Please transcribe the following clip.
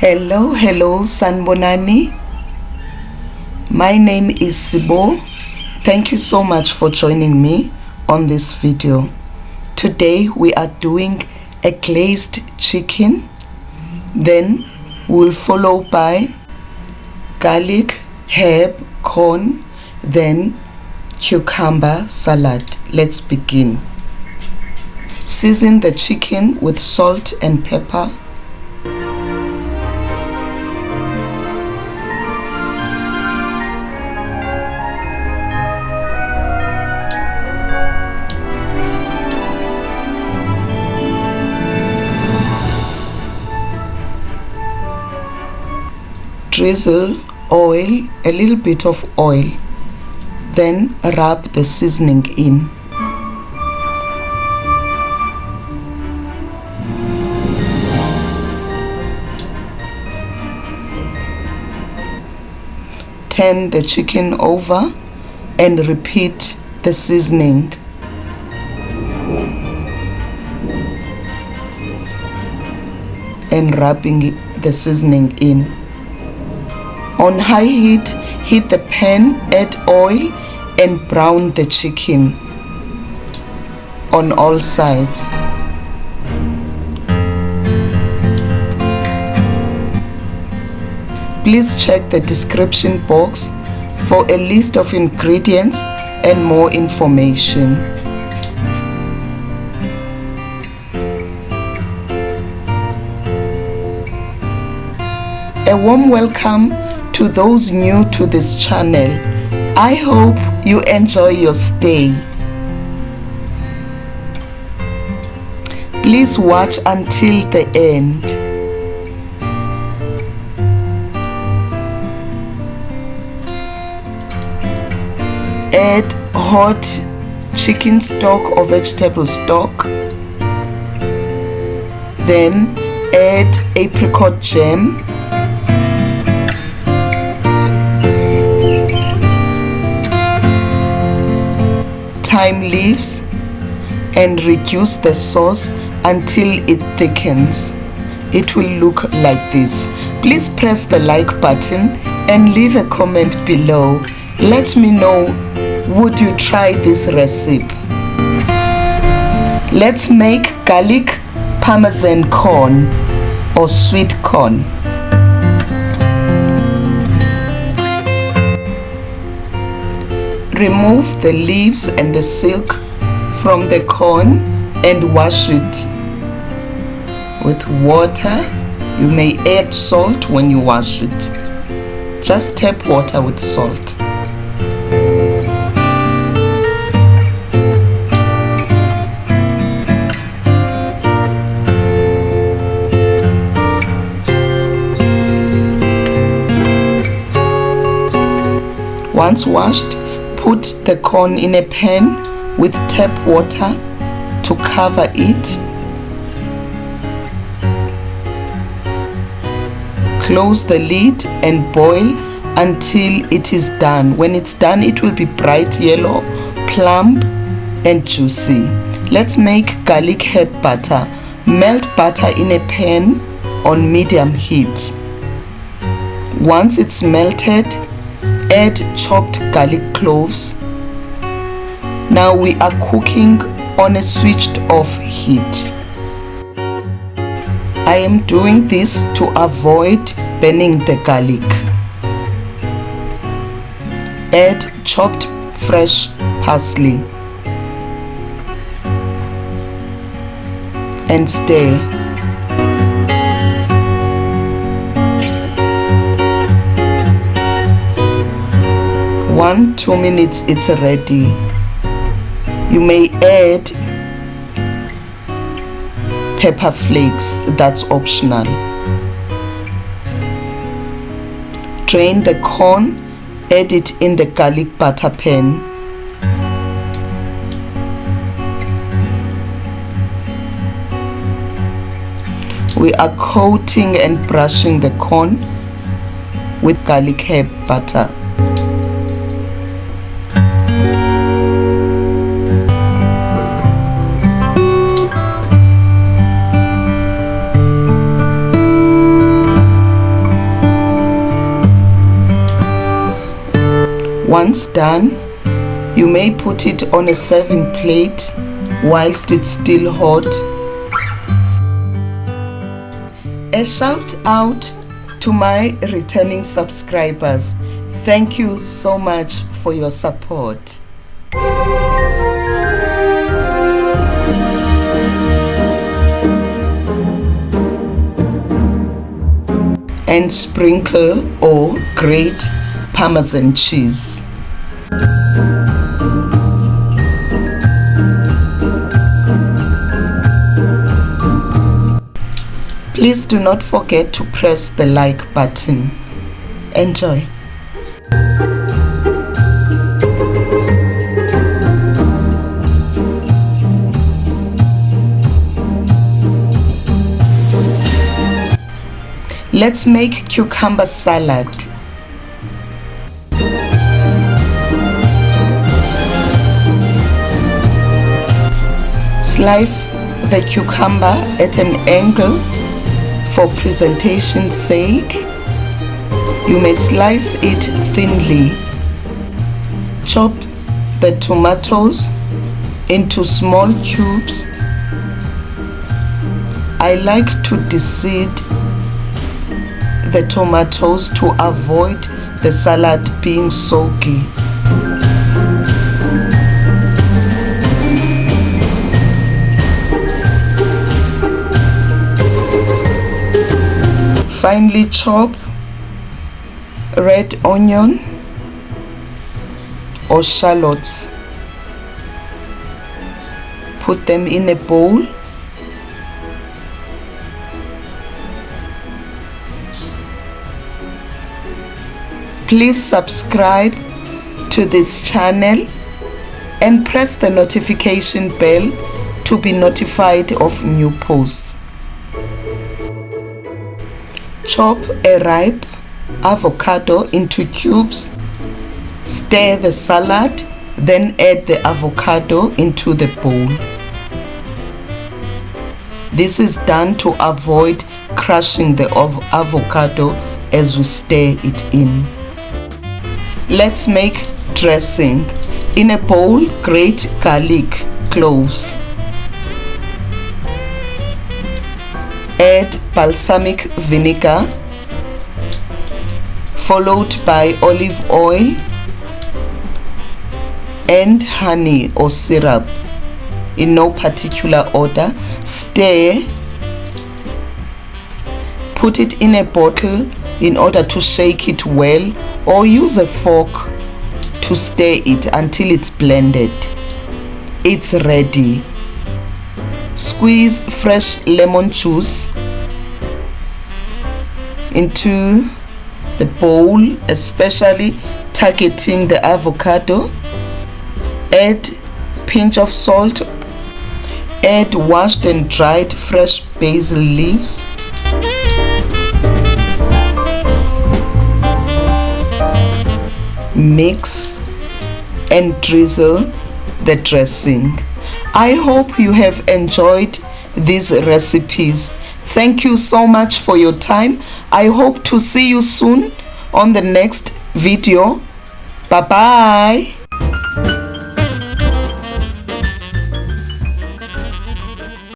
Hello Sanbonani. My name is CBO. Thank you so much for joining me on this video. Today we are doing a glazed chicken, then we'll follow by garlic, herb, corn, then cucumber salad. Let's begin. Season the chicken with salt and pepper. Drizzle oil, a little bit of oil, then rub the seasoning in. Turn the chicken over and repeat the seasoning. And rubbing the seasoning in. On high heat, heat the pan, add oil and brown the chicken on all sides. Please check the description box for a list of ingredients and more information. A warm welcome to those new to this channel. I hope you enjoy your stay. Please watch until the end. Add hot chicken stock or vegetable stock. Then add apricot jam. Thyme leaves and reduce the sauce until it thickens. It will look like this. Please press the like button and leave a comment below. Let me know, would you try this recipe? Let's make garlic Parmesan corn or sweet corn. Remove the leaves and the silk from the corn and wash it with water. You may add salt when you wash it. Just tap water with salt. Once washed, put the corn in a pan with tap water to cover it. Close the lid and boil until it is done. When it's done, it will be bright yellow, plump and juicy. Let's make garlic herb butter. Melt butter in a pan on medium heat. Once it's melted, add chopped garlic cloves. Now we are cooking on a switched off heat. I am doing this to avoid burning the garlic. Add chopped fresh parsley and stir. 1-2 minutes, it's ready. You may add pepper flakes, that's optional. Drain the corn, add it in the garlic butter pan. We are coating and brushing the corn with garlic herb butter. Once done, you may put it on a serving plate whilst it's still hot. A shout out to my returning subscribers. Thank you so much for your support. And sprinkle or grate Parmesan cheese. Please do not forget to press the like button. Enjoy. Let's make cucumber salad. Slice the cucumber at an angle for presentation's sake. You may slice it thinly. Chop the tomatoes into small cubes. I like to deseed the tomatoes to avoid the salad being soggy. Finely chop red onion or shallots. Put them in a bowl. Please subscribe to this channel and press the notification bell to be notified of new posts. Chop a ripe avocado into cubes. Stir the salad, then add the avocado into the bowl. This is done to avoid crushing the avocado as we stir it in. Let's make dressing. In a bowl, grate garlic, cloves. Add balsamic vinegar, followed by olive oil and honey or syrup in no particular order. Stir. Put it in a bottle in order to shake it well, or use a fork to stir it until it's blended. It's ready. Squeeze fresh lemon juice into the bowl, especially targeting the avocado. Add pinch of salt. Add washed and dried fresh basil leaves. Mix and drizzle the dressing. I hope you have enjoyed these recipes. Thank you so much for your time. I hope to see you soon on the next video. Bye bye.